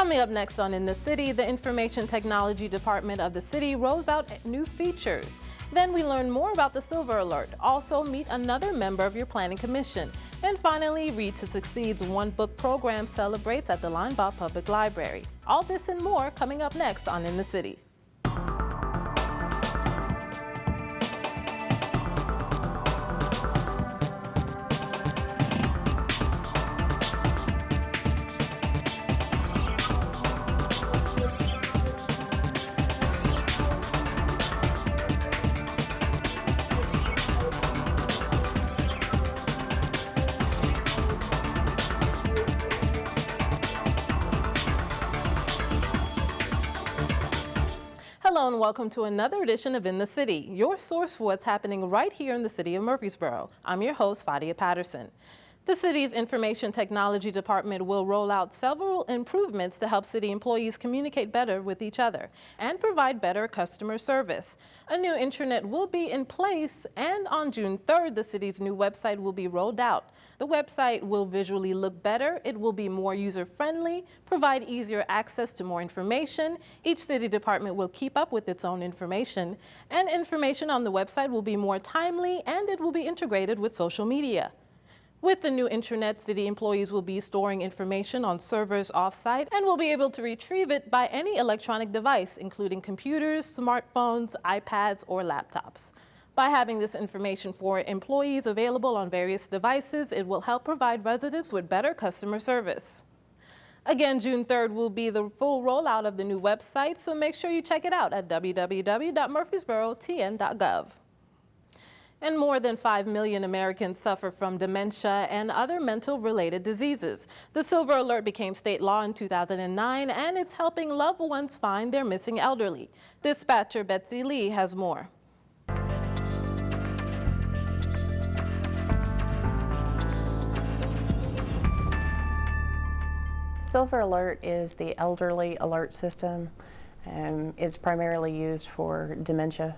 Coming up next on In the City, the Information Technology Department of the city rolls out new features. Then we learn more about the Silver Alert. Also meet another member of your planning commission. And finally, Read to Succeed's One Book program celebrates at the Linebaugh Public Library. All this and more coming up next on In the City. Hello and welcome to another edition of In the City, your source for what's happening right here in the city of Murfreesboro. I'm your host, Fadia Patterson. The city's Information Technology Department will roll out several improvements to help city employees communicate better with each other and provide better customer service. A new intranet will be in place, and on June 3rd, the city's new website will be rolled out. The website will visually look better, it will be more user-friendly, provide easier access to more information. Each city department will keep up with its own information, and information on the website will be more timely, and it will be integrated with social media. With the new intranet, city employees will be storing information on servers off-site and will be able to retrieve it by any electronic device, including computers, smartphones, iPads, or laptops. By having this information for employees available on various devices, it will help provide residents with better customer service. Again, June 3rd will be the full rollout of the new website, so make sure you check it out at www.murfreesborotn.gov. And more than 5 million Americans suffer from dementia and other mental-related diseases. The Silver Alert became state law in 2009, and it's helping loved ones find their missing elderly. Dispatcher Betsy Lee has more. Silver Alert is the elderly alert system. It's primarily used for dementia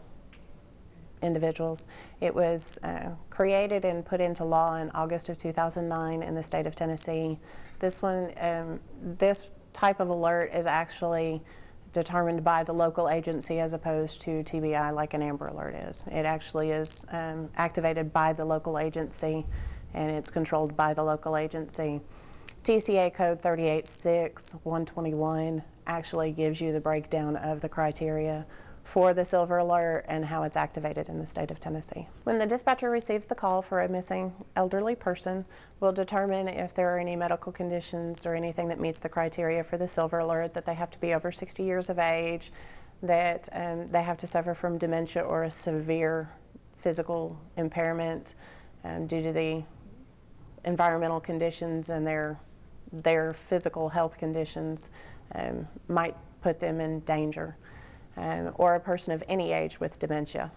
individuals. It was created and put into law in August of 2009 in the state of Tennessee. This type of alert is actually determined by the local agency as opposed to TBI like an Amber Alert is. It actually is activated by the local agency, and it's controlled by the local agency. TCA code 386-121 actually gives you the breakdown of the criteria for the Silver Alert and how it's activated in the state of Tennessee. When the dispatcher receives the call for a missing elderly person, we'll determine if there are any medical conditions or anything that meets the criteria for the Silver Alert, that they have to be over 60 years of age, that they have to suffer from dementia or a severe physical impairment due to the environmental conditions, and their physical health conditions might put them in danger. Or a person of any age with dementia.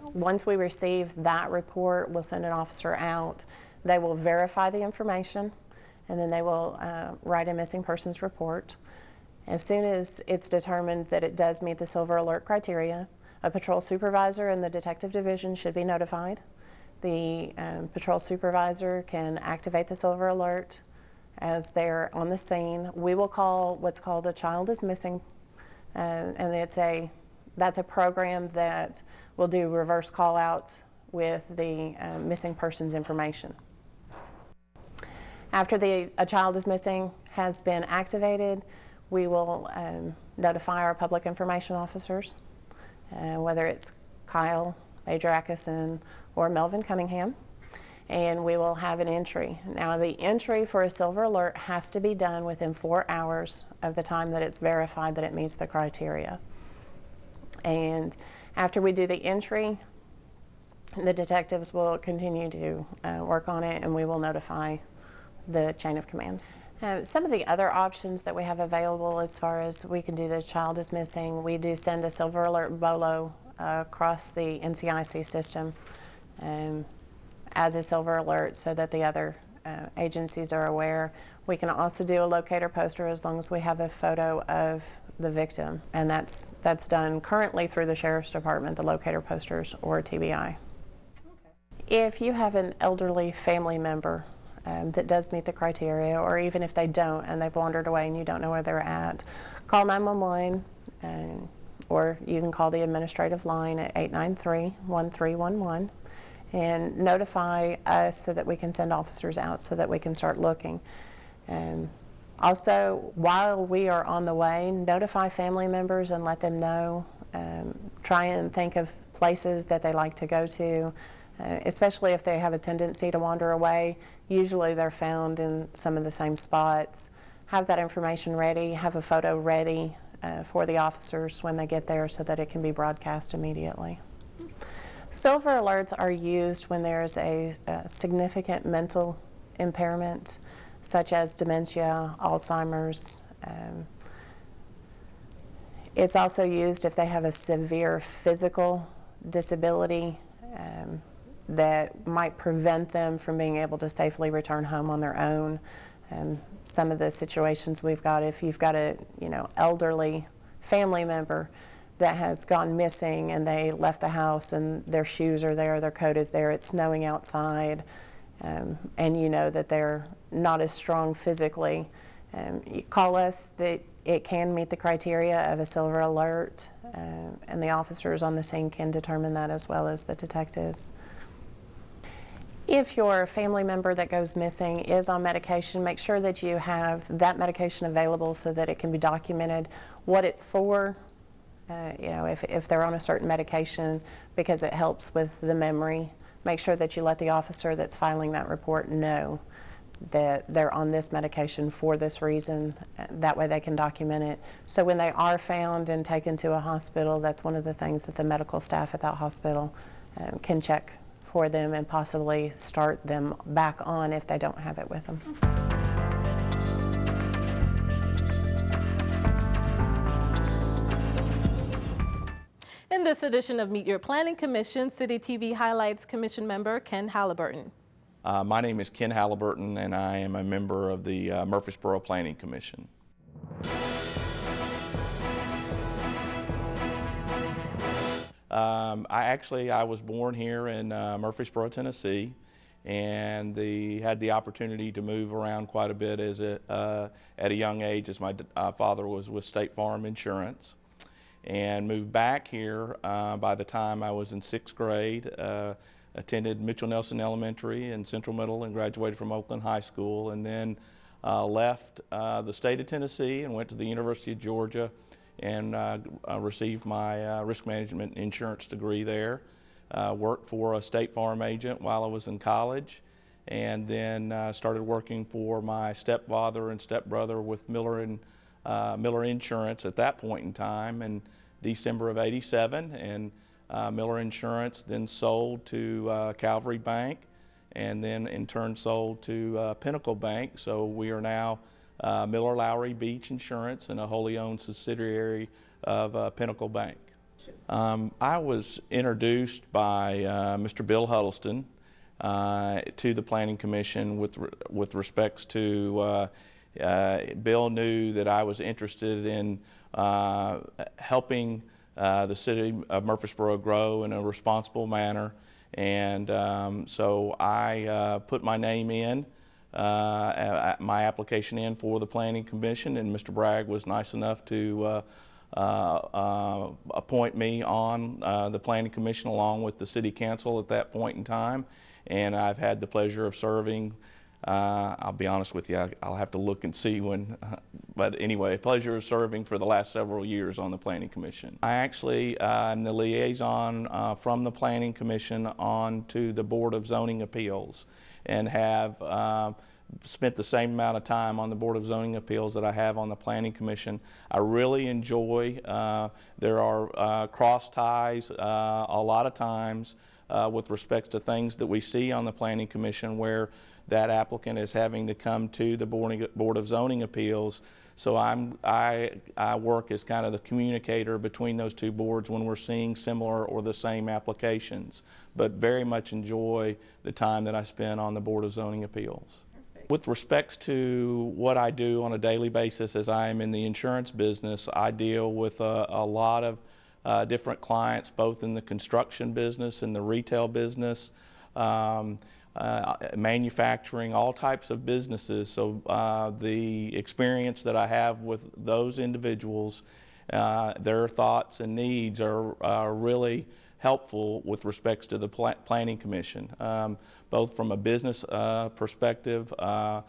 Once we receive that report, we'll send an officer out. They will verify the information, and then they will write a missing persons report. As soon as it's determined that it does meet the Silver Alert criteria, a patrol supervisor in the detective division should be notified. The patrol supervisor can activate the Silver Alert as they're on the scene. We will call what's called a child is missing, and that's a program that will do reverse call outs with the missing person's information. After a child is missing has been activated, we will notify our public information officers, whether it's Kyle, Major Atkinson, or Melvin Cunningham, and we will have an entry. Now, the entry for a Silver Alert has to be done within 4 hours of the time that it's verified that it meets the criteria. And after we do the entry, the detectives will continue to work on it, and we will notify the chain of command. Some of the other options that we have available, as far as we can do the child is missing, we do send a Silver Alert BOLO across the NCIC system as a Silver Alert so that the other agencies are aware. We can also do a locator poster as long as we have a photo of the victim, and that's done currently through the Sheriff's Department, the locator posters, or TBI. Okay. If you have an elderly family member that does meet the criteria, or even if they don't and they've wandered away and you don't know where they're at, call 911, or you can call the administrative line at 893-1311 and notify us so that we can send officers out so that we can start looking. Also, while we are on the way, notify family members and let them know. Try and think of places that they like to go to, especially if they have a tendency to wander away. Usually they're found in some of the same spots. Have that information ready, have a photo ready for the officers when they get there so that it can be broadcast immediately. Silver alerts are used when there's a significant mental impairment, such as dementia, Alzheimer's. It's also used if they have a severe physical disability that might prevent them from being able to safely return home on their own. Some of the situations we've got, if you've got a elderly family member that has gone missing and they left the house and their shoes are there, their coat is there, it's snowing outside, and you know that they're not as strong physically, you call us. That it can meet the criteria of a silver alert, and the officers on the scene can determine that as well as the detectives. If your family member that goes missing is on medication, make sure that you have that medication available so that it can be documented what it's for. If they're on a certain medication, because it helps with the memory, make sure that you let the officer that's filing that report know that they're on this medication for this reason. That way they can document it. So when they are found and taken to a hospital, that's one of the things that the medical staff at that hospital can check for them and possibly start them back on if they don't have it with them. In this edition of Meet Your Planning Commission, City TV highlights Commission member Ken Halliburton. My name is Ken Halliburton, and I am a member of the Murfreesboro Planning Commission. I was born here in Murfreesboro, Tennessee, and had the opportunity to move around quite a bit at a young age, as my father was with State Farm Insurance, and moved back here by the time I was in 6th grade. Attended Mitchell Nelson Elementary and Central Middle and graduated from Oakland High School, and then left the state of Tennessee and went to the University of Georgia and received my risk management insurance degree there. Worked for a State Farm agent while I was in college, and then started working for my stepfather and stepbrother with Miller Insurance at that point in time in December of '87. And Miller Insurance then sold to Calvary Bank, and then in turn sold to Pinnacle Bank. So we are now Miller Lowry Beach Insurance and a wholly owned subsidiary of Pinnacle Bank. I was introduced by Mr. Bill Huddleston to the Planning Commission with respects to Bill knew that I was interested in helping the city of Murfreesboro grow in a responsible manner, and so I put my name in, my application in for the Planning Commission, and Mr. Bragg was nice enough to appoint me on the Planning Commission along with the City Council at that point in time, and I've had the pleasure of serving. I'll be honest with you, I'll have to look and see when, but anyway, pleasure of serving for the last several years on the Planning Commission. I actually am the liaison from the Planning Commission on to the Board of Zoning Appeals, and have spent the same amount of time on the Board of Zoning Appeals that I have on the Planning Commission. I really enjoy, there are cross ties a lot of times with respect to things that we see on the Planning Commission where that applicant is having to come to the Board of Zoning Appeals. So I work as kind of the communicator between those two boards when we're seeing similar or the same applications, but very much enjoy the time that I spend on the Board of Zoning Appeals. Perfect. With respects to what I do on a daily basis, as I am in the insurance business, I deal with a lot of different clients, both in the construction business and the retail business. manufacturing, all types of businesses. So the experience that I have with those individuals, their thoughts and needs are really helpful with respects to the Planning Commission, both from a business perspective, a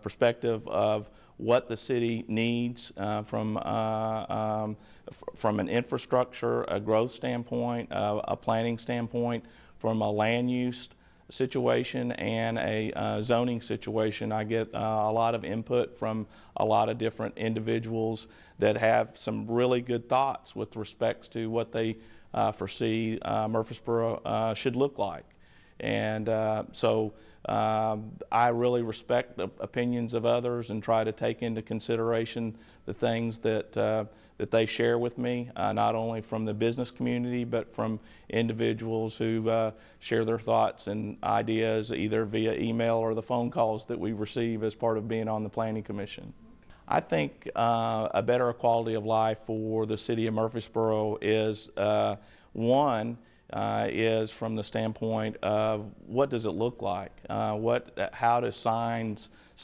perspective of what the city needs from an infrastructure, a growth standpoint, a planning standpoint, from a land use situation and a zoning situation. I get a lot of input from a lot of different individuals that have some really good thoughts with respects to what they foresee Murfreesboro should look like. And so I really respect the opinions of others and try to take into consideration the things that that they share with me, not only from the business community, but from individuals who share their thoughts and ideas either via email or the phone calls that we receive as part of being on the Planning Commission. I think a better quality of life for the city of Murfreesboro is one, is from the standpoint of what does it look like? How do sign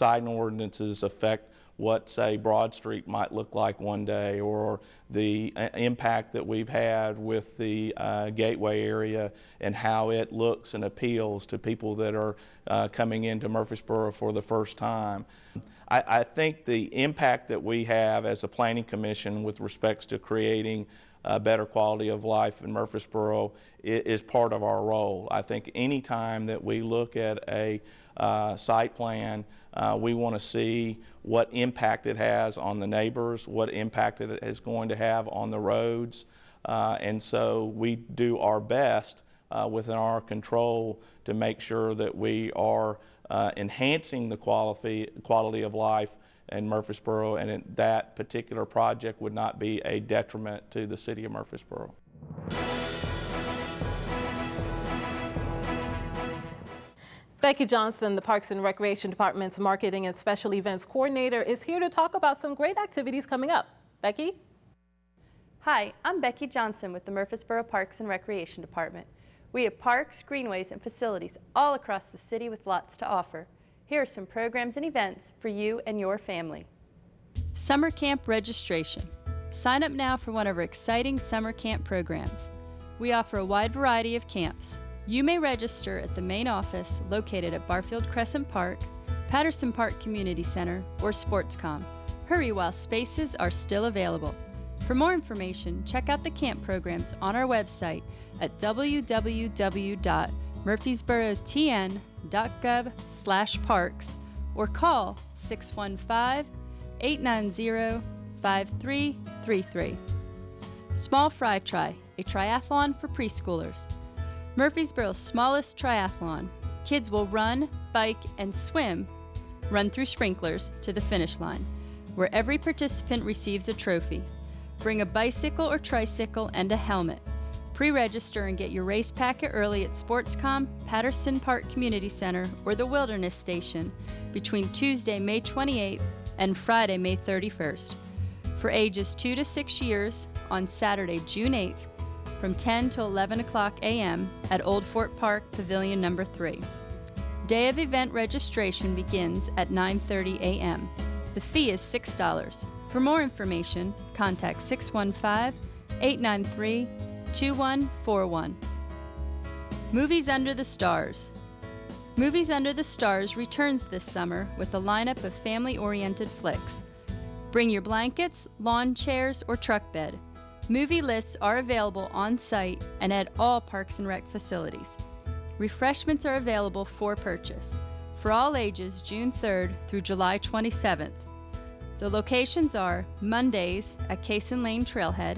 ordinances affect what, say, Broad Street might look like one day, or the impact that we've had with the Gateway area and how it looks and appeals to people that are coming into Murfreesboro for the first time. I think the impact that we have as a Planning Commission with respects to creating a better quality of life in Murfreesboro is part of our role. I think any time that we look at a site plan, we want to see what impact it has on the neighbors, what impact it is going to have on the roads, and so we do our best within our control to make sure that we are enhancing the quality of life in Murfreesboro, and that particular project would not be a detriment to the city of Murfreesboro. Becky Johnson, the Parks and Recreation Department's Marketing and Special Events Coordinator, is here to talk about some great activities coming up. Becky? Hi, I'm Becky Johnson with the Murfreesboro Parks and Recreation Department. We have parks, greenways, and facilities all across the city with lots to offer. Here are some programs and events for you and your family. Summer Camp Registration. Sign up now for one of our exciting summer camp programs. We offer a wide variety of camps. You may register at the main office located at Barfield Crescent Park, Patterson Park Community Center, or SportsCom. Hurry while spaces are still available. For more information, check out the camp programs on our website at www.murfreesborotn.gov/parks or call 615-890-5333. Small Fry Tri, a triathlon for preschoolers. Murfreesboro's smallest triathlon. Kids will run, bike, and swim, run through sprinklers, to the finish line, where every participant receives a trophy. Bring a bicycle or tricycle and a helmet. Pre-register and get your race packet early at SportsCom, Patterson Park Community Center, or the Wilderness Station between Tuesday, May 28th and Friday, May 31st. For ages 2 to 6 years, on Saturday, June 8th, from 10 to 11 o'clock a.m. at Old Fort Park, Pavilion Number 3. Day of event registration begins at 9:30 a.m. The fee is $6. For more information, contact 615-893-2141. Movies Under the Stars. Movies Under the Stars returns this summer with a lineup of family-oriented flicks. Bring your blankets, lawn chairs, or truck bed. Movie lists are available on site and at all Parks and Rec facilities. Refreshments are available for purchase. For all ages, June 3rd through July 27th. The locations are Mondays at Cason Lane Trailhead,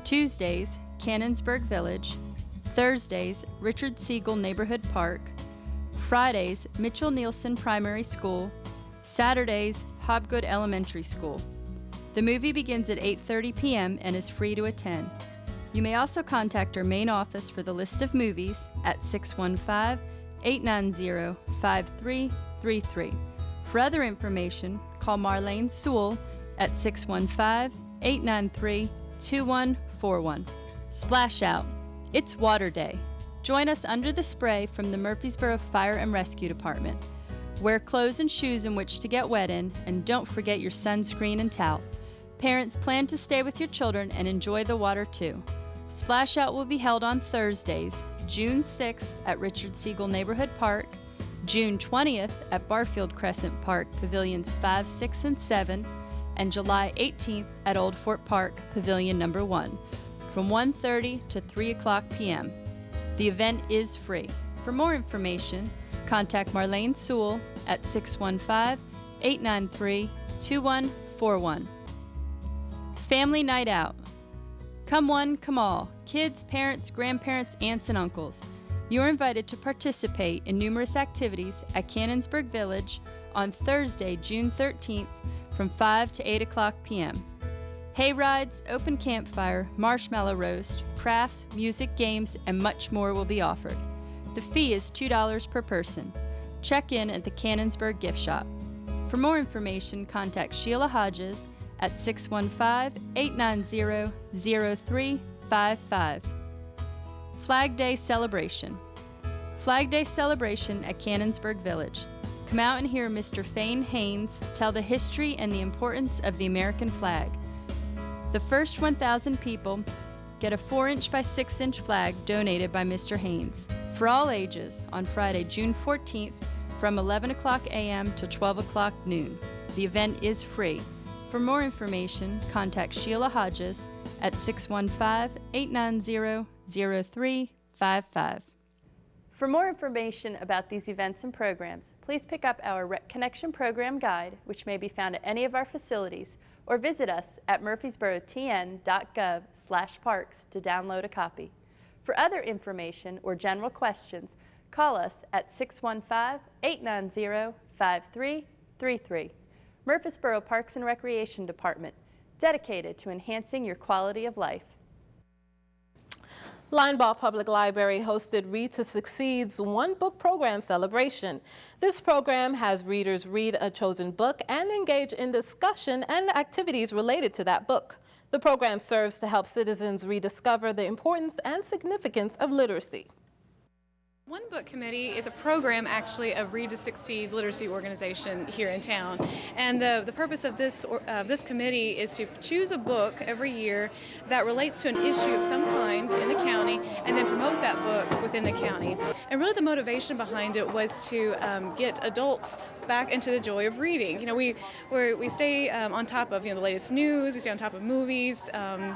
Tuesdays, Cannonsburg Village, Thursdays, Richard Siegel Neighborhood Park, Fridays, Mitchell Nielsen Primary School, Saturdays, Hobgood Elementary School. The movie begins at 8:30 p.m. and is free to attend. You may also contact our main office for the list of movies at 615-890-5333. For other information, call Marlene Sewell at 615-893-2141. Splash Out. It's Water Day. Join us under the spray from the Murfreesboro Fire and Rescue Department. Wear clothes and shoes in which to get wet in, and don't forget your sunscreen and towel. Parents, plan to stay with your children and enjoy the water too. Splash Out will be held on Thursdays, June 6th at Richard Siegel Neighborhood Park, June 20th at Barfield Crescent Park, Pavilions 5, 6, and 7, and July 18th at Old Fort Park, Pavilion Number 1, from 1:30 to 3 o'clock p.m. The event is free. For more information, contact Marlene Sewell at 615-893-2141. Family Night Out. Come one, come all. Kids, parents, grandparents, aunts, and uncles. You're invited to participate in numerous activities at Cannonsburg Village on Thursday, June 13th from 5 to 8 o'clock p.m. Hay rides, open campfire, marshmallow roast, crafts, music, games, and much more will be offered. The fee is $2 per person. Check in at the Cannonsburg Gift Shop. For more information, contact Sheila Hodges at 615-890-0355. Flag Day Celebration. Flag Day Celebration at Cannonsburg Village. Come out and hear Mr. Fane Haynes tell the history and the importance of the American flag. The first 1,000 people get a 4-inch by 6-inch flag donated by Mr. Haynes for all ages on Friday, June 14th from 11 o'clock a.m. to 12 o'clock noon. The event is free. For more information, contact Sheila Hodges at 615-890-0355. For more information about these events and programs, please pick up our Rec Connection Program Guide, which may be found at any of our facilities, or visit us at murfreesborotn.gov/parks to download a copy. For other information or general questions, call us at 615-890-5333. Murfreesboro Parks and Recreation Department, dedicated to enhancing your quality of life. Linebaugh Public Library hosted Read to Succeed's One Book Program celebration. This program has readers read a chosen book and engage in discussion and activities related to that book. The program serves to help citizens rediscover the importance and significance of literacy. One Book Committee is a program actually of Read to Succeed literacy organization here in town, and the purpose of this committee is to choose a book every year that relates to an issue of some kind in the county and then promote that book within the county. And really the motivation behind it was to get adults back into the joy of reading. You know, we stay on top of the latest news, we stay on top of movies and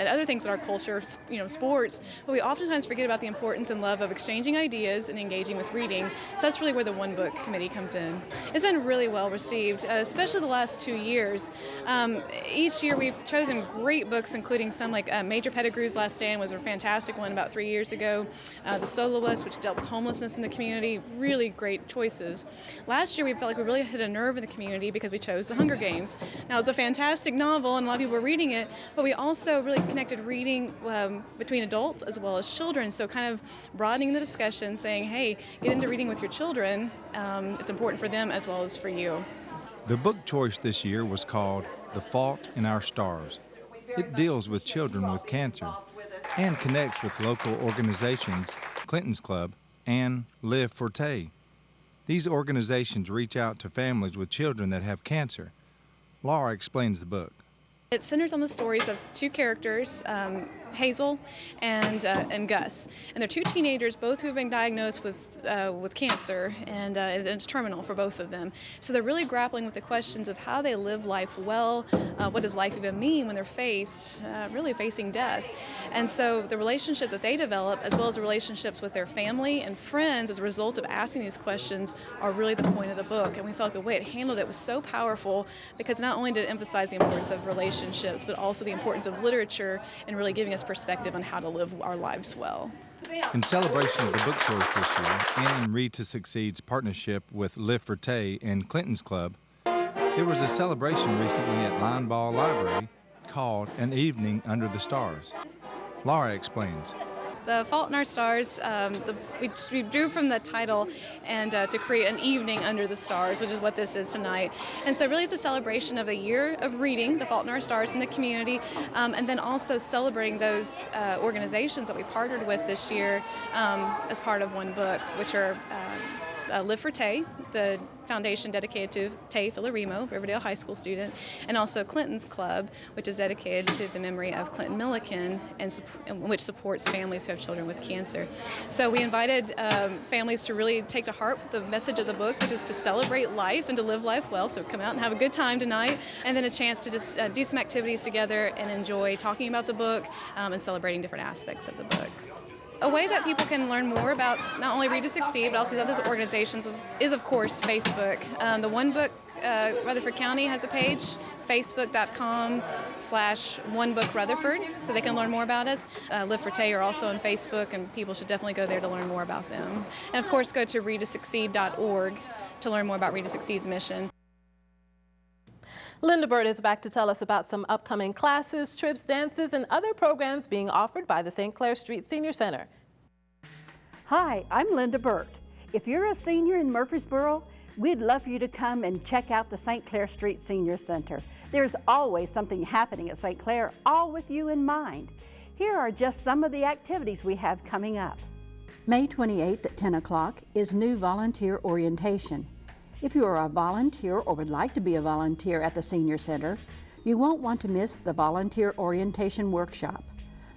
other things in our culture, sports, but we oftentimes forget about the importance and love of exchanging ideas and engaging with reading. So that's really where the One Book Committee comes in. It's been really well received, especially the last 2 years. Each year we've chosen great books, including some like Major Pettigrew's Last Stand was a fantastic one about 3 years ago. The Soloist, which dealt with homelessness in the community, really great choices. Last year we felt like we really hit a nerve in the community because we chose The Hunger Games. Now it's a fantastic novel and a lot of people were reading it, but we also really connected reading between adults as well as children, so kind of broadening the discussion, saying, hey, get into reading with your children. It's important for them as well as for you. The book choice this year was called The Fault in Our Stars. It deals with children with cancer and connects with local organizations, Clinton's Club and Live for Tay. These organizations reach out to families with children that have cancer. Laura explains the book. It centers on the stories of two characters, Hazel and Gus, and they're two teenagers, both who have been diagnosed with cancer, and it's terminal for both of them. So they're really grappling with the questions of how they live life well. What does life even mean when they're really facing death? And so the relationship that they develop, as well as the relationships with their family and friends as a result of asking these questions, are really the point of the book. And we felt like the way it handled it was so powerful, because not only did it emphasize the importance of relationships, but also the importance of literature and really giving us perspective on how to live our lives well. In celebration of the book choice this year, and in Read to Succeed's partnership with Live for Tay and Clinton's Club, there was a celebration recently at Linebaugh Library called An Evening Under the Stars. Laura explains. The Fault in Our Stars, we drew from the title and to create an evening under the stars, which is what this is tonight. And so really it's a celebration of a year of reading The Fault in Our Stars in the community, and then also celebrating those organizations that we partnered with this year as part of one book, which are Live for Tay, the foundation dedicated to Tay Filaremo, Riverdale High School student, and also Clinton's Club, which is dedicated to the memory of Clinton Milliken, and which supports families who have children with cancer. So we invited families to really take to heart the message of the book, which is to celebrate life and to live life well. So come out and have a good time tonight, and then a chance to just do some activities together and enjoy talking about the book and celebrating different aspects of the book. A way that people can learn more about not only Read to Succeed, but also the other organizations is, of course, Facebook. The One Book Rutherford County has a page, facebook.com/onebookrutherford, so they can learn more about us. Live for Tay are also on Facebook, and people should definitely go there to learn more about them. And, of course, go to readtosucceed.org to learn more about Read to Succeed's mission. Linda Bird is back to tell us about some upcoming classes, trips, dances, and other programs being offered by the St. Clair Street Senior Center. Hi, I'm Linda Bird. If you're a senior in Murfreesboro, we'd love for you to come and check out the St. Clair Street Senior Center. There's always something happening at St. Clair, all with you in mind. Here are just some of the activities we have coming up. May 28th at 10 o'clock is new volunteer orientation. If you are a volunteer or would like to be a volunteer at the Senior Center, you won't want to miss the volunteer orientation workshop.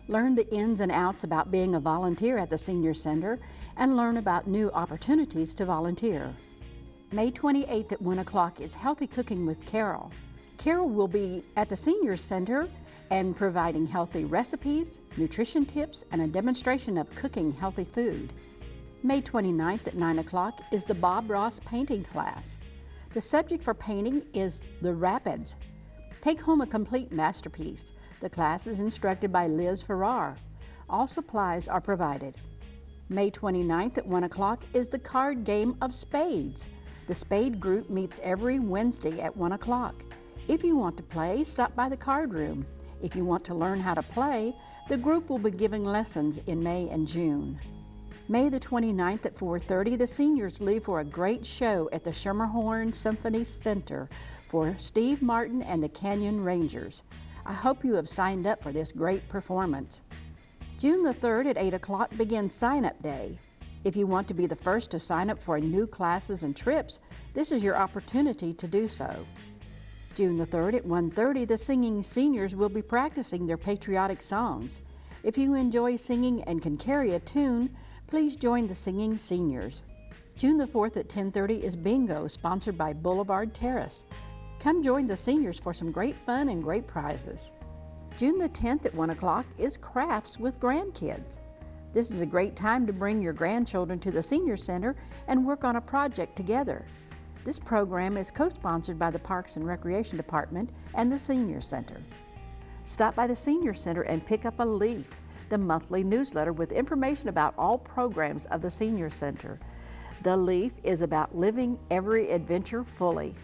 Learn the ins and outs about being a volunteer at the Senior Center and learn about new opportunities to volunteer. May 28th at 1 o'clock is Healthy Cooking with Carol. Carol will be at the Senior Center and providing healthy recipes, nutrition tips, and a demonstration of cooking healthy food. May 29th at 9 o'clock is the Bob Ross painting class. The subject for painting is the Rapids. Take home a complete masterpiece. The class is instructed by Liz Farrar. All supplies are provided. May 29th at 1 o'clock is the card game of spades. The Spade group meets every Wednesday at 1 o'clock. If you want to play, stop by the card room. If you want to learn how to play, the group will be giving lessons in May and June. May the 29th at 4:30, the seniors leave for a great show at the Schermerhorn Symphony Center for Steve Martin and the Canyon Rangers. I hope you have signed up for this great performance. June the 3rd at 8 o'clock begins Sign-Up Day. If you want to be the first to sign up for new classes and trips, this is your opportunity to do so. June the 3rd at 1:30, the singing seniors will be practicing their patriotic songs. If you enjoy singing and can carry a tune, please join the singing seniors. June the 4th at 10:30 is Bingo, sponsored by Boulevard Terrace. Come join the seniors for some great fun and great prizes. June the 10th at 1 o'clock is Crafts with Grandkids. This is a great time to bring your grandchildren to the Senior Center and work on a project together. This program is co-sponsored by the Parks and Recreation Department and the Senior Center. Stop by the Senior Center and pick up a Leaf, the monthly newsletter with information about all programs of the Senior Center. The Leaf is about living every adventure fully.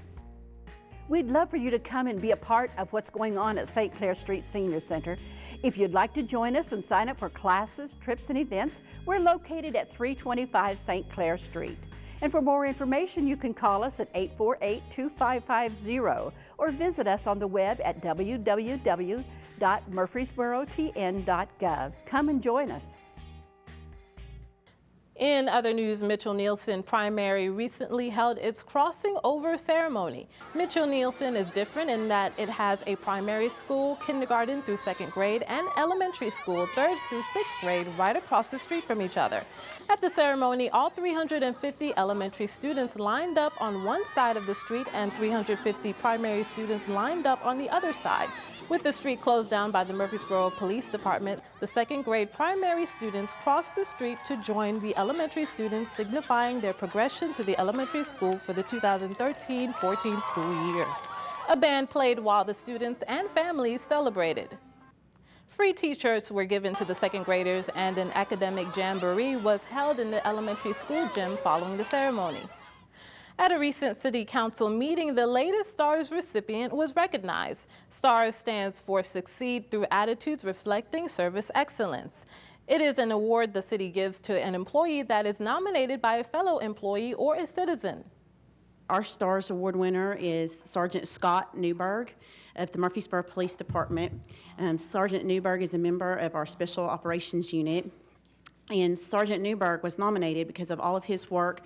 We'd love for you to come and be a part of what's going on at St. Clair Street Senior Center. If you'd like to join us and sign up for classes, trips, and events, we're located at 325 St. Clair Street. And for more information, you can call us at 848-2550 or visit us on the web at www.murfreesborotn.gov. Come and join us. In other news, Mitchell-Nielsen Primary recently held its crossing over ceremony. Mitchell-Nielsen is different in that it has a primary school, kindergarten through 2nd grade, and elementary school, 3rd through 6th grade, right across the street from each other. At the ceremony, all 350 elementary students lined up on one side of the street and 350 primary students lined up on the other side. With the street closed down by the Murfreesboro Police Department, the 2nd grade primary students crossed the street to join the elementary students, signifying their progression to the elementary school for the 2013-14 school year. A band played while the students and families celebrated. Free t-shirts were given to the 2nd graders, and an academic jamboree was held in the elementary school gym following the ceremony. At a recent City Council meeting, the latest STARS recipient was recognized. STARS stands for Succeed Through Attitudes Reflecting Service Excellence. It is an award the city gives to an employee that is nominated by a fellow employee or a citizen. Our STARS Award winner is Sergeant Scott Newberg of the Murfreesboro Police Department. Sergeant Newberg is a member of our Special Operations Unit, and Sergeant Newberg was nominated because of all of his work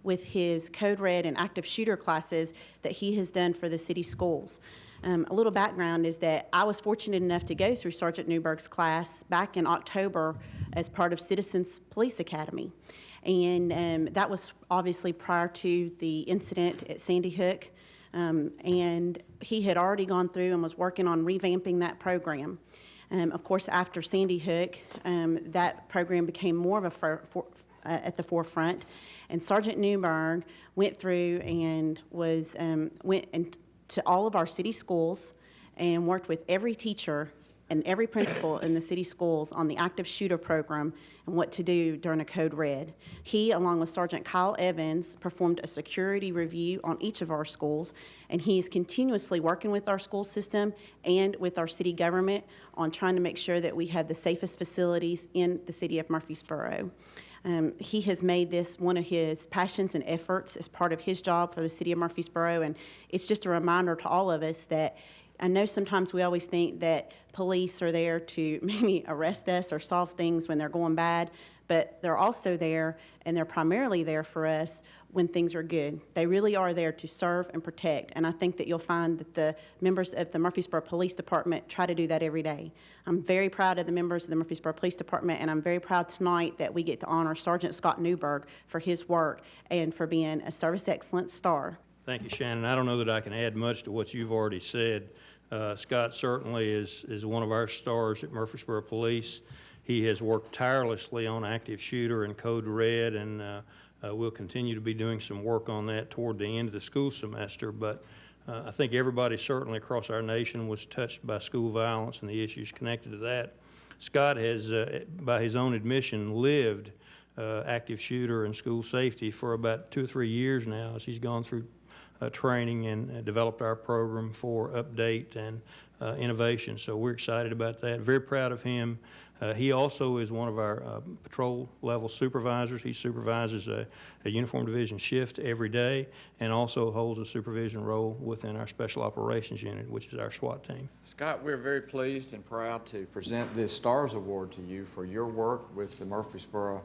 with his Code Red and active shooter classes that he has done for the city schools. A little background is that I was fortunate enough to go through Sergeant Newberg's class back in October as part of Citizens Police Academy. And that was obviously prior to the incident at Sandy Hook. And he had already gone through and was working on revamping that program. Of course, after Sandy Hook, that program became more of at the forefront. And Sergeant Newberg went through and went to all of our city schools and worked with every teacher and every principal in the city schools on the active shooter program and what to do during a Code Red. He, along with Sergeant Kyle Evans, performed a security review on each of our schools, and he is continuously working with our school system and with our city government on trying to make sure that we have the safest facilities in the city of Murfreesboro. He has made this one of his passions and efforts as part of his job for the city of Murfreesboro, and it's just a reminder to all of us that I know sometimes we always think that police are there to maybe arrest us or solve things when they're going bad, but they're also there, and they're primarily there for us when things are good. They really are there to serve and protect, and I think that you'll find that the members of the Murfreesboro Police Department try to do that every day. I'm very proud of the members of the Murfreesboro Police Department, and I'm very proud tonight that we get to honor Sergeant Scott Newberg for his work and for being a Service Excellence Star. Thank you, Shannon. I don't know that I can add much to what you've already said. Scott certainly is one of our stars at Murfreesboro Police. He has worked tirelessly on active shooter and Code Red, and we'll continue to be doing some work on that toward the end of the school semester. But I think everybody certainly across our nation was touched by school violence and the issues connected to that. Scott has, by his own admission, lived active shooter and school safety for about 2 or 3 years now as he's gone through training and developed our program for update and innovation. So we're excited about that. Very proud of him. He also is one of our patrol level supervisors. He supervises a uniform division shift every day and also holds a supervision role within our Special Operations Unit, which is our SWAT team. Scott, we're very pleased and proud to present this STARS Award to you for your work with the Murfreesboro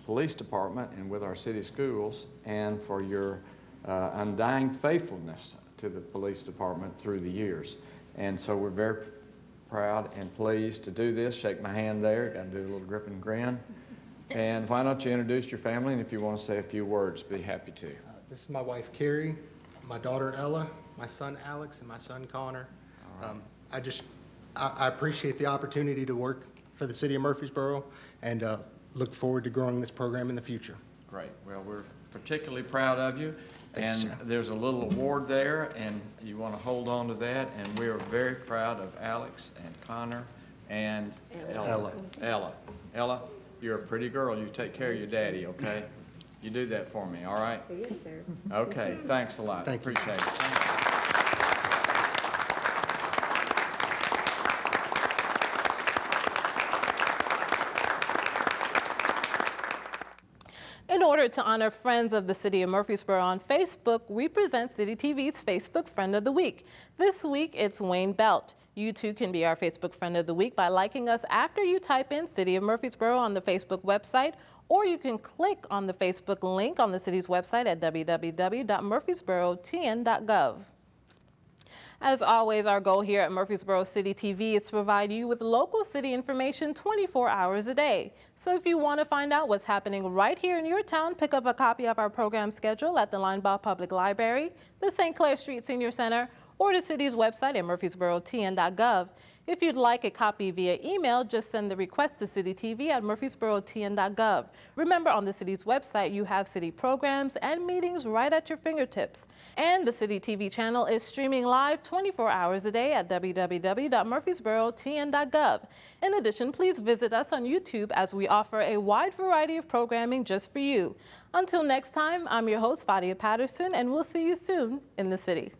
Police Department and with our city schools, and for your undying faithfulness to the police department through the years. And so we're very proud and pleased to do this. Shake my hand there. Got to do a little grip and grin. And why don't you introduce your family, and if you want to say a few words, be happy to. This is my wife, Carrie, my daughter, Ella, my son, Alex, and my son, Connor. Right. I appreciate the opportunity to work for the city of Murfreesboro, and look forward to growing this program in the future. Great. Well, we're particularly proud of you. Thanks, and sir. There's a little award there, and you want to hold on to that. And we are very proud of Alex and Connor and Ella. Ella, you're a pretty girl. You take care of your daddy, okay? You do that for me, all right? Yes, sir. Okay, thanks a lot. Thank you. Appreciate it. Thank you. In order to honor friends of the city of Murfreesboro on Facebook, we present City TV's Facebook Friend of the Week. This week, it's Wayne Belt. You too can be our Facebook Friend of the Week by liking us after you type in City of Murfreesboro on the Facebook website, or you can click on the Facebook link on the city's website at www.murfreesborotn.gov. As always, our goal here at Murfreesboro City TV is to provide you with local city information 24 hours a day. So if you want to find out what's happening right here in your town, pick up a copy of our program schedule at the Linebaugh Public Library, the St. Clair Street Senior Center, or the city's website at murfreesborotn.gov. If you'd like a copy via email, just send the request to citytv@murfreesborotn.gov. Remember, on the city's website, you have city programs and meetings right at your fingertips. And the City TV channel is streaming live 24 hours a day at www.murfreesborotn.gov. In addition, please visit us on YouTube as we offer a wide variety of programming just for you. Until next time, I'm your host, Fadia Patterson, and we'll see you soon in the city.